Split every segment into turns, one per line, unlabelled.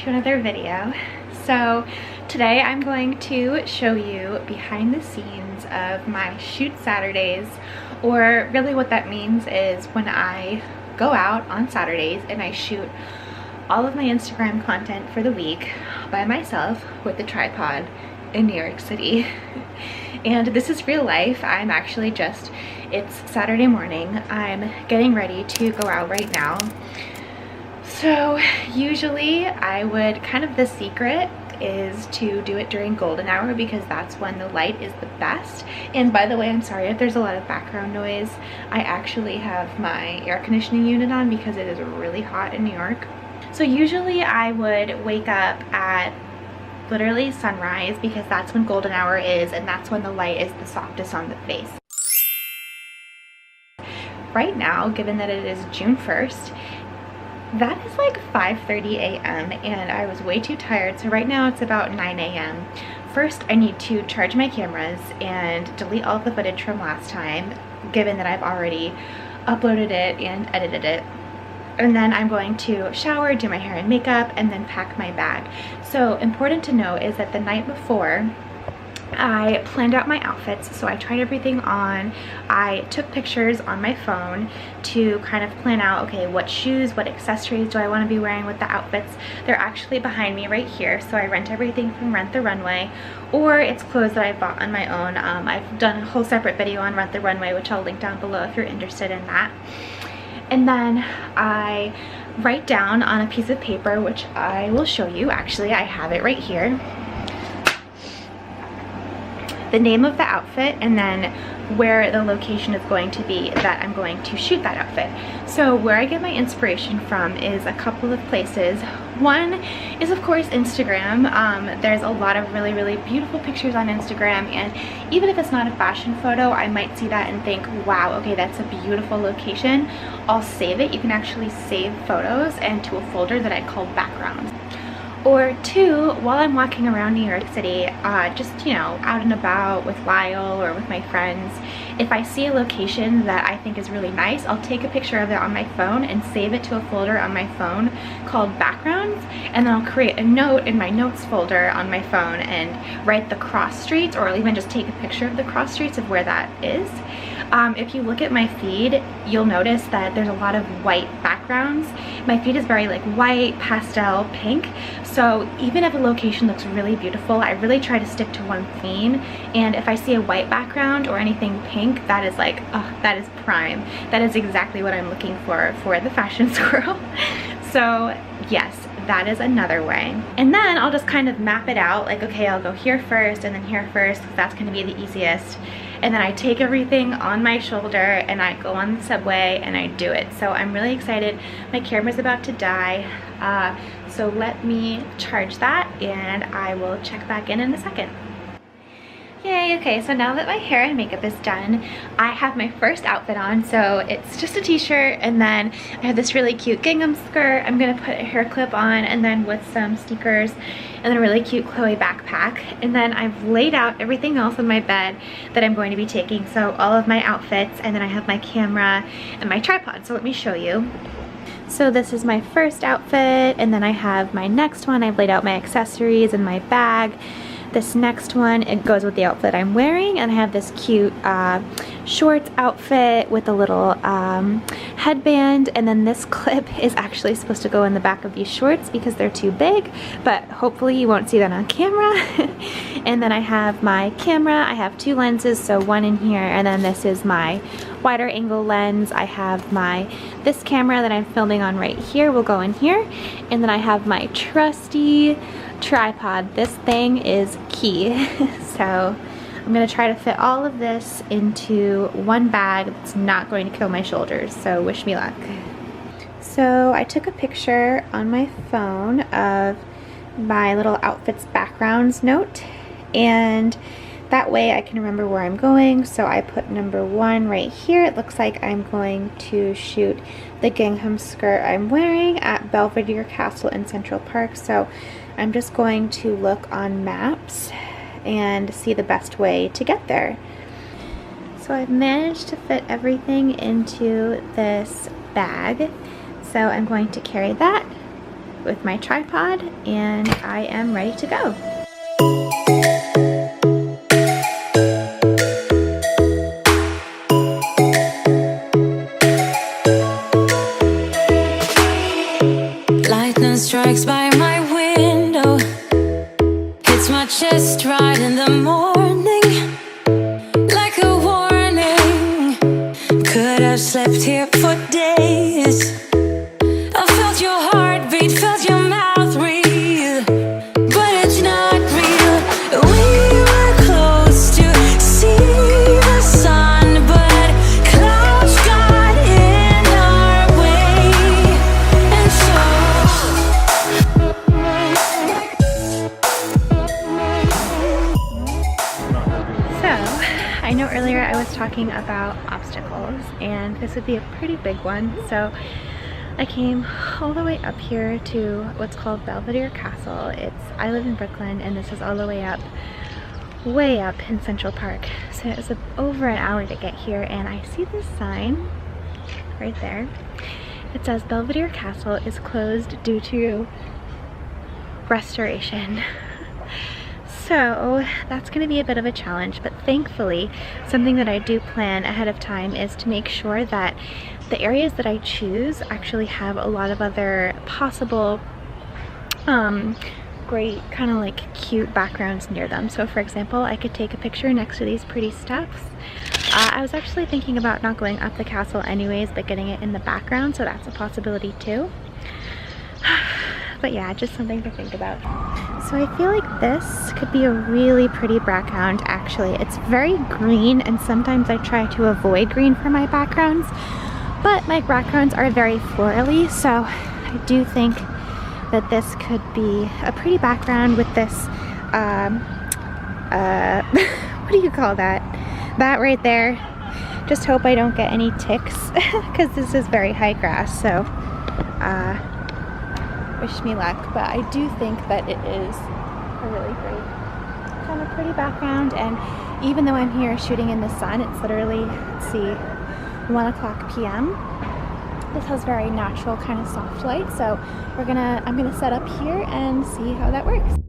to another video. So today I'm going to show you behind the scenes of my shoot Saturdays, or really what that means is when I go out on Saturdays and I shoot all of my Instagram content for the week by myself with the tripod in New York City. And this is real life. I'm actually it's Saturday morning. I'm getting ready to go out right now. So usually I would the secret is to do it during golden hour because that's when the light is the best. And by the way, I'm sorry if there's a lot of background noise. I actually have my air conditioning unit on because it is really hot in New York. So usually I would wake up at literally sunrise because that's when golden hour is and that's when the light is the softest on the face. Right now, given that it is June 1st, that is like 5:30 a.m. and I was way too tired, so right now it's about 9 a.m. First, I need to charge my cameras and delete all of the footage from last time, given that I've already uploaded it and edited it. And then I'm going to shower, do my hair and makeup, and then pack my bag. So important to know is that the night before, I planned out my outfits, so I tried everything on. I took pictures on my phone to kind of plan out, okay, what shoes, what accessories do I want to be wearing with the outfits. They're actually behind me right here, so I rent everything from Rent the Runway, or it's clothes that I bought on my own. I've done a whole separate video on Rent the Runway, which I'll link down below if you're interested in that. And then I write down on a piece of paper, which I will show you. Actually, I have it right here, the name of the outfit and then where the location is going to be that I'm going to shoot that outfit. So where I get my inspiration from is a couple of places. One is of course Instagram. There's a lot of really beautiful pictures on Instagram, and even if it's not a fashion photo, I might see that and think, wow, okay, that's a beautiful location. I'll save it. You can actually save photos and to a folder that I call backgrounds. Or two, while I'm walking around New York City, just, you know, out and about with Lyle or with my friends, if I see a location that I think is really nice, I'll take a picture of it on my phone and save it to a folder on my phone called backgrounds, and then I'll create a note in my notes folder on my phone and write the cross streets, or I'll even just take a picture of the cross streets of where that is. If you look at my feed, you'll notice that there's a lot of white backgrounds. My feed is very like white, pastel, pink. So even if a location looks really beautiful, I really try to stick to one theme. And if I see a white background or anything pink, that is like, oh, that is prime. That is exactly what I'm looking for the fashion squirrel. So yes, that is another way. And then I'll just kind of map it out, like, okay, I'll go here first and then here first, because that's going to be the easiest. And then I take everything on my shoulder and I go on the subway and I do it. So I'm really excited. My camera's about to die. So let me charge that and I will check back in a second. Yay, okay, so now that my hair and makeup is done, I have my first outfit on. So it's just a t-shirt, and then I have this really cute gingham skirt. I'm gonna put a hair clip on, and then with some sneakers, and then a really cute Chloe backpack. And then I've laid out everything else on my bed that I'm going to be taking. So all of my outfits, and then I have my camera and my tripod. So let me show you. So this is my first outfit, and then I have my next one. I've laid out my accessories and my bag. This next one, it goes with the outfit I'm wearing, and I have this cute shorts outfit with a little headband, and then this clip is actually supposed to go in the back of these shorts because they're too big, but hopefully you won't see that on camera. And then I have my camera. I have two lenses, so one in here, and then this is my wider angle lens. I have this camera that I'm filming on right here will go in here, and then I have my trusty tripod. This thing is key. So I'm gonna try to fit all of this into one bag that's not going to kill my shoulders, so wish me luck. So I took a picture on my phone of my little outfits backgrounds note, and that way I can remember where I'm going. So I put number 1 right here. It looks like I'm going to shoot the gingham skirt I'm wearing at Belvedere Castle in Central Park. So I'm just going to look on maps and see the best way to get there. So I've managed to fit everything into this bag. So I'm going to carry that with my tripod, and I am ready to go.
Lightning strikes by my window, hits my chest right in the morning, like a warning. Could have slept here for days. I felt your heartbeat, felt your mouth breathe, but it's not real. We were close to see the sun, but clouds got in our way, and so
I know earlier I was talking about obstacles, and this would be a pretty big one. So I came all the way up here to what's called Belvedere Castle. I live in Brooklyn, and this is all the way up in Central Park. So it was over an hour to get here, and I see this sign right there. It says Belvedere Castle is closed due to restoration. So that's going to be a bit of a challenge, but thankfully something that I do plan ahead of time is to make sure that the areas that I choose actually have a lot of other possible great kind of like cute backgrounds near them. So for example, I could take a picture next to these pretty steps. I was actually thinking about not going up the castle anyways, but getting it in the background, so that's a possibility too. But yeah, just something to think about. So I feel like this could be a really pretty background actually. It's very green, and sometimes I try to avoid green for my backgrounds, but my backgrounds are very florally, so I do think that this could be a pretty background with this, what do you call that? That right there. Just hope I don't get any ticks because this is very high grass, so wish me luck. But I do think that it is a really great kind of pretty background, and even though I'm here shooting in the sun, it's literally, let's see, 1 o'clock p.m. This has very natural kind of soft light, so I'm gonna set up here and see how that works.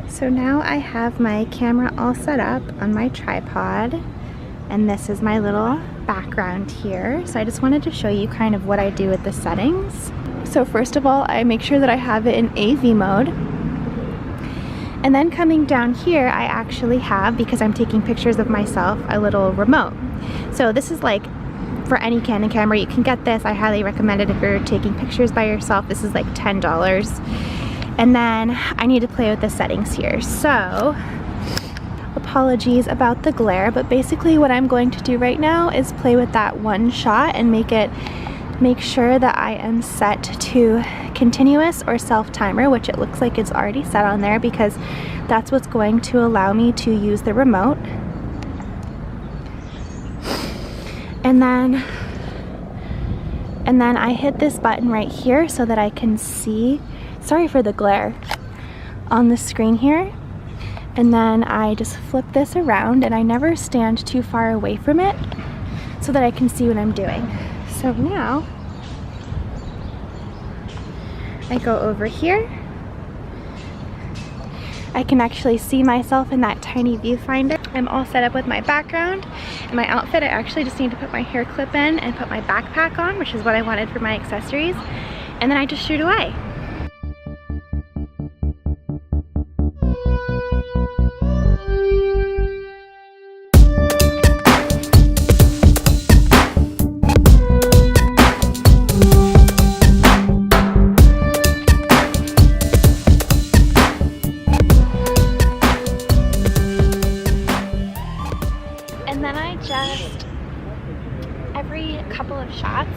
So now I have my camera all set up on my tripod, and this is my little background here. So I just wanted to show you kind of what I do with the settings. So first of all, I make sure that I have it in AV mode. And then coming down here, I actually have, because I'm taking pictures of myself, a little remote. So this is like, for any Canon camera, you can get this. I highly recommend it if you're taking pictures by yourself. This is like $10. And then I need to play with the settings here. So apologies about the glare, but basically what I'm going to do right now is play with that one shot and make sure that I am set to continuous or self timer, which it looks like it's already set on there because that's what's going to allow me to use the remote. And then I hit this button right here so that I can see, sorry for the glare, on the screen here. And then I just flip this around, and I never stand too far away from it so that I can see what I'm doing. So now I go over here. I can actually see myself in that tiny viewfinder. I'm all set up with my background and my outfit. I actually just need to put my hair clip in and put my backpack on, which is what I wanted for my accessories. And then I just shoot away. And then I just couple of shots,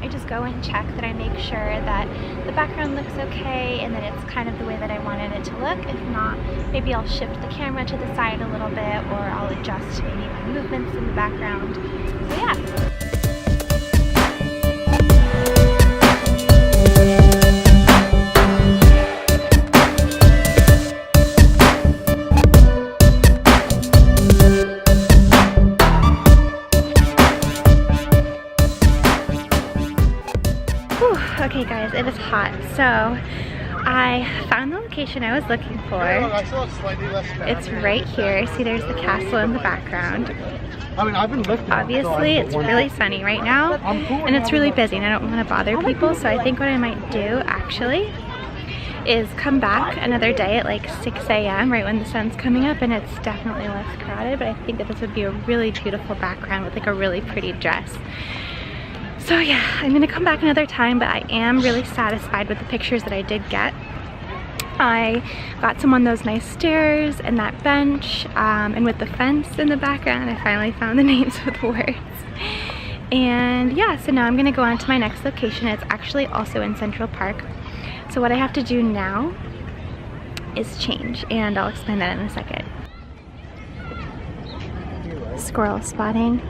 I just go and check that I make sure that the background looks okay and that it's kind of the way that I wanted it to look. If not, maybe I'll shift the camera to the side a little bit, or I'll adjust maybe my movements in the background. So yeah. Okay guys, it is hot. So I found the location I was looking for. It's right here. See, there's the castle in the background. Obviously, it's really sunny right now and it's really busy and I don't want to bother people, so I think what I might do actually is come back another day at like 6 a.m. right when the sun's coming up and it's definitely less crowded, but I think that this would be a really beautiful background with like a really pretty dress. So yeah, I'm gonna come back another time, but I am really satisfied with the pictures that I did get. I got some on those nice stairs and that bench, and with the fence in the background, I finally found the names of the words. And yeah, so now I'm gonna go on to my next location. It's actually also in Central Park. So what I have to do now is change, and I'll explain that in a second. Squirrel spotting.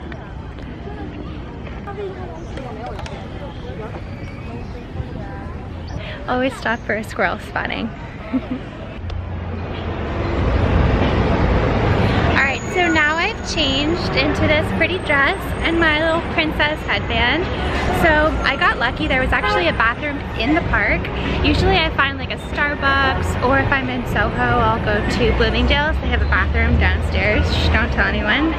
Always stop for a squirrel spotting. Alright, so now I've changed into this pretty dress and my little princess headband. So I got lucky, there was actually a bathroom in the park. Usually I find like a Starbucks, or if I'm in Soho, I'll go to Bloomingdale's. They have a bathroom downstairs. Shh, don't tell anyone.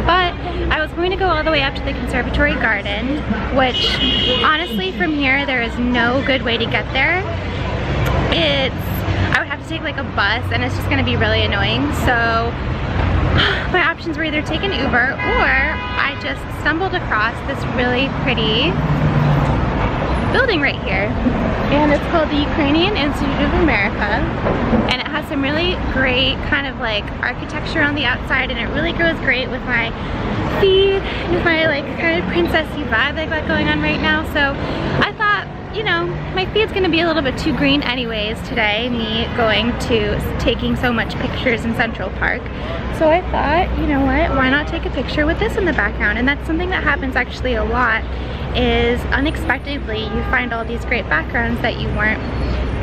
But I was going to go all the way up to the Conservatory Garden, which honestly from here there is no good way to get there. I would have to take like a bus and it's just going to be really annoying. So my options were either take an Uber, or I just stumbled across this really pretty building right here, and it's called the Ukrainian Institute of America, and it has some really great kind of like architecture on the outside, and it really goes great with my feed, with my like kind of princessy vibe I got going on right now. So I thought, you know, my feed's gonna be a little bit too green anyways today, me going to taking so much pictures in Central Park. So I thought, you know what, why not take a picture with this in the background? And that's something that happens actually a lot, is unexpectedly you find all these great backgrounds that you weren't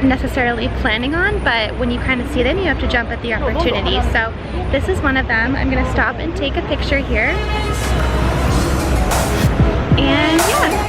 necessarily planning on, but when you kind of see them, you have to jump at the opportunity. So this is one of them. I'm gonna stop and take a picture here. And yeah.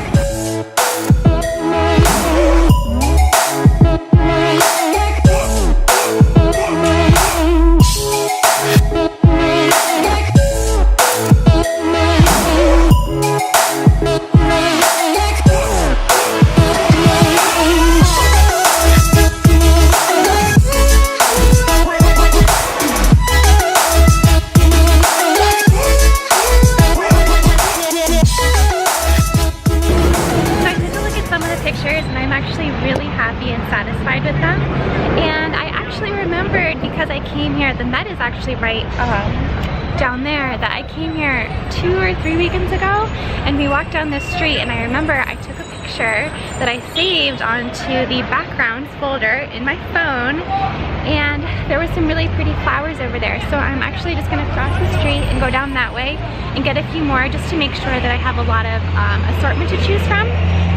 And I'm actually really happy and satisfied with them. And I actually remembered, because I came here, the Met is actually right down there, that I came here 2 or 3 weekends ago and we walked down this street, and I remember I took a picture that I saved onto the backgrounds folder in my phone, and there were some really pretty flowers over there. So I'm actually just gonna cross the street and go down that way and get a few more, just to make sure that I have a lot of assortment to choose from.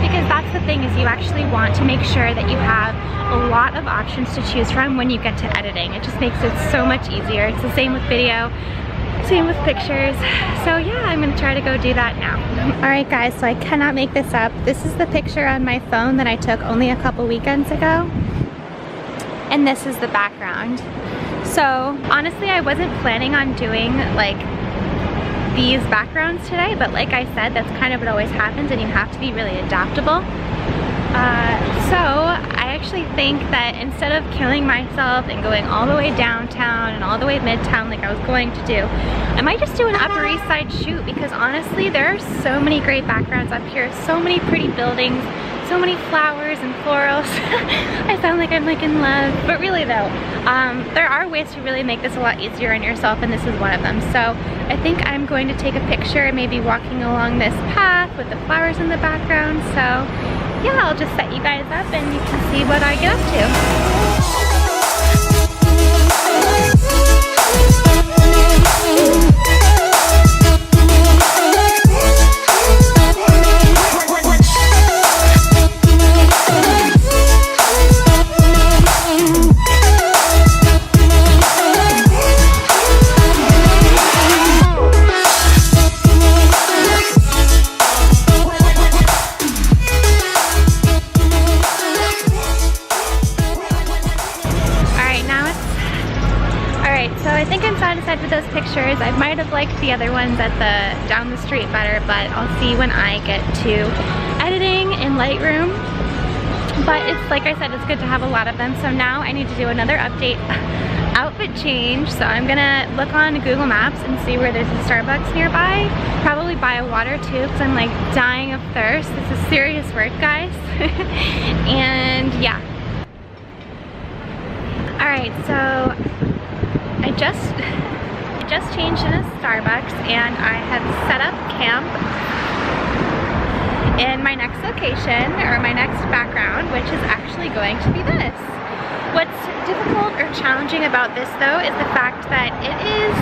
Because that's the thing, is you actually want to make sure that you have a lot of options to choose from when you get to editing. It just makes it so much easier. It's the same with video, same with pictures. So yeah, I'm gonna try to go do that now. Alright guys, so I cannot make this up. This is the picture on my phone that I took only a couple weekends ago. And this is the background. So honestly, I wasn't planning on doing like these backgrounds today, but like I said, that's kind of what always happens, and you have to be really adaptable. So I actually think that instead of killing myself and going all the way downtown and all the way midtown like I was going to do, I might just do an Upper East Side shoot, because honestly there are so many great backgrounds up here, so many pretty buildings, so many flowers and florals. I sound like I'm like in love, but really though, there are ways to really make this a lot easier on yourself, and this is one of them. So I think I'm going to take a picture, maybe walking along this path with the flowers in the background. So yeah, I'll just set you guys up and you can see what I get up to. So I think I'm satisfied with those pictures. I might have liked the other ones at the down the street better, but I'll see when I get to editing in Lightroom. But it's like I said, it's good to have a lot of them. So now I need to do another update outfit change. So I'm gonna look on Google Maps and see where there's a Starbucks nearby. Probably buy a water too, because I'm like dying of thirst. This is serious work, guys. And yeah. Alright, so I just changed in a Starbucks, and I have set up camp in my next location, or my next background, which is actually going to be this. What's difficult or challenging about this though is the fact that it is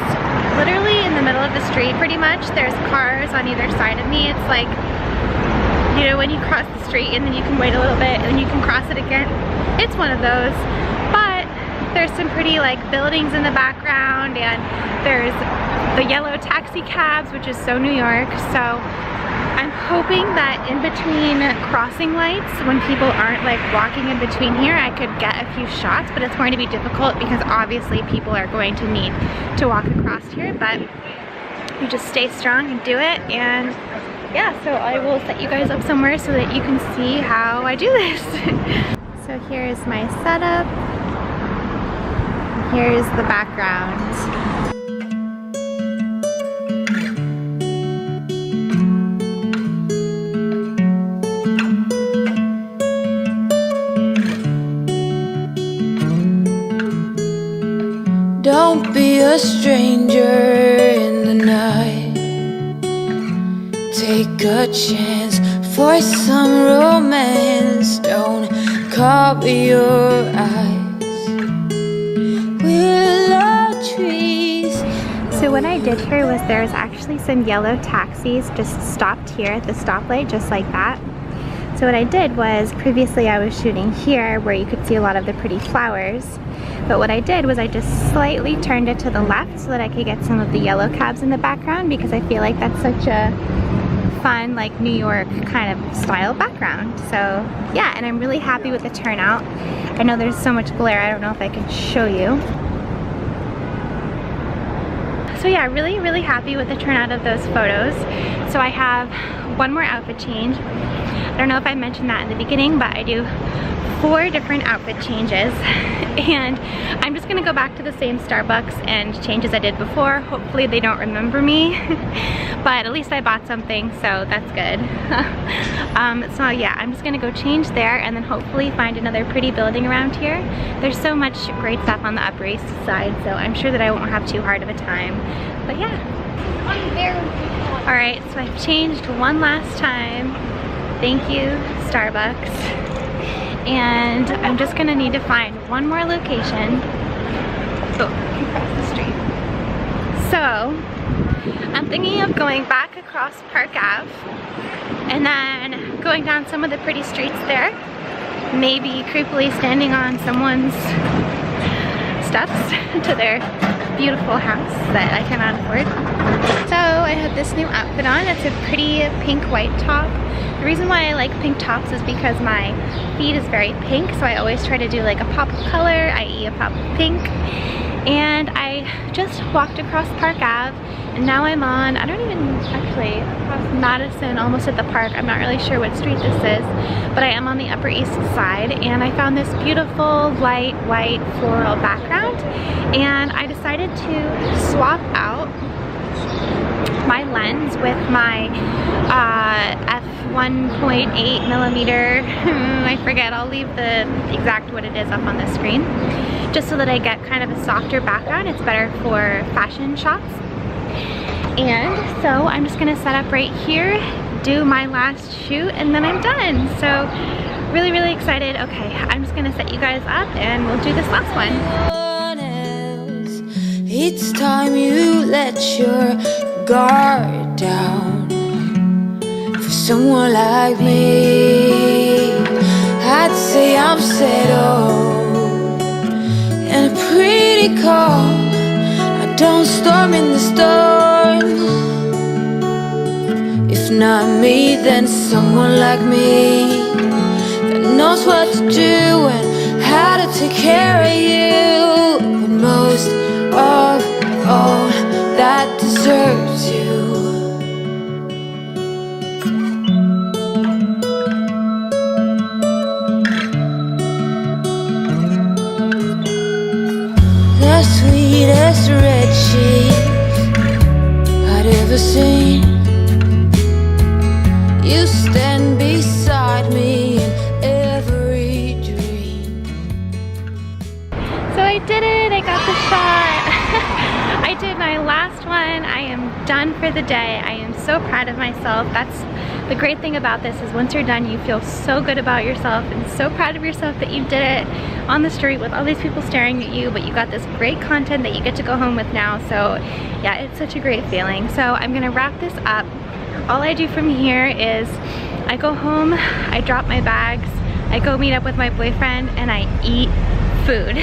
literally in the middle of the street pretty much. There's cars on either side of me. It's like, you know, when you cross the street and then you can wait a little bit and then you can cross it again. It's one of those. But there's some pretty like buildings in the background, and there's the yellow taxi cabs, which is so New York. So I'm hoping that in between crossing lights, when people aren't like walking in between here, I could get a few shots, but it's going to be difficult because obviously people are going to need to walk across here. But you just stay strong and do it. And yeah, so I will set you guys up somewhere so that you can see how I do this. So here's my setup. Here's the background.
Don't be a stranger in the night. Take a chance for some romance. Don't cover your eyes.
So what I did here was there's actually some yellow taxis just stopped here at the stoplight, just like that. So what I did was, previously I was shooting here where you could see a lot of the pretty flowers. But what I did was I just slightly turned it to the left so that I could get some of the yellow cabs in the background, because I feel like that's such a fun, like New York kind of style background. So yeah, and I'm really happy with the turnout. I know there's so much glare, I don't know if I can show you. So yeah, really happy with the turnout of those photos. So I have one more outfit change. I don't know if I mentioned that in the beginning, but I do 4 different outfit changes, and I'm just gonna go back to the same Starbucks and change as I did before. Hopefully they don't remember me, but at least I bought something, so that's good. So yeah, I'm just gonna go change there and then hopefully find another pretty building around here. There's so much great stuff on the Upper East Side, so I'm sure that I won't have too hard of a time. But yeah. Alright, so I've changed one last time. Thank you, Starbucks. And I'm just gonna need to find one more location. Oh, across the street. So, I'm thinking of going back across Park Ave and then going down some of the pretty streets there. Maybe creepily standing on someone's steps to their beautiful house that I cannot afford. So I have this new outfit on. It's a pretty pink white top. The reason why I like pink tops is because my feet is very pink, so I always try to do like a pop of color, i.e. a pop of pink. and I just walked across Park Ave, and now I'm on, I don't even actually, across Madison, almost at the park. I'm not really sure what street this is, but I am on the Upper East Side, and I found this beautiful light white floral background, and I decided to swap out my lens with my f1.8 millimeter. I forget, I'll leave the exact what it is up on the screen, just so that I get kind of a softer background. It's better for fashion shots. And so I'm just gonna set up right here, do my last shoot, and then I'm done. So really, really excited. Okay, I'm just gonna set you guys up and we'll do this last one.
Each time you let your guard down for someone like me, I'd say I'm settled and pretty calm. I don't storm in the storm. If not me, then someone like me that knows what to do and how to take care of you. But most of all, that deserves you. The sweetest red cheese I'd ever seen. You stand beside me in every dream.
So I did it, I got the shot. I did my last one. I am done for the day. I am so proud of myself. That's the great thing about this, is once you're done, you feel so good about yourself and so proud of yourself that you did it on the street with all these people staring at you, but you got this great content that you get to go home with now. So yeah, it's such a great feeling. So I'm gonna wrap this up. All I do from here is I go home, I drop my bags, I go meet up with my boyfriend, and I eat food.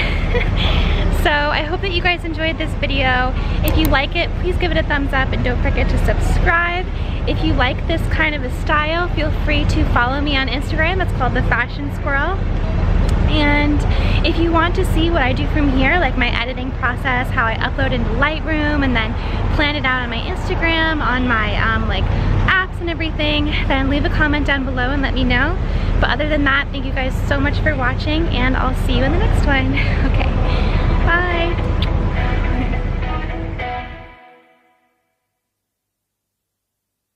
So I hope that you guys enjoyed this video. If you like it, please give it a thumbs up and don't forget to subscribe. If you like this kind of a style, feel free to follow me on Instagram. It's called The Fashion Squirrel. And if you want to see what I do from here, like my editing process, how I upload into Lightroom and then plan it out on my Instagram, on my like apps and everything, then leave a comment down below and let me know. But other than that, thank you guys so much for watching, and I'll see you in the next one. Okay, bye.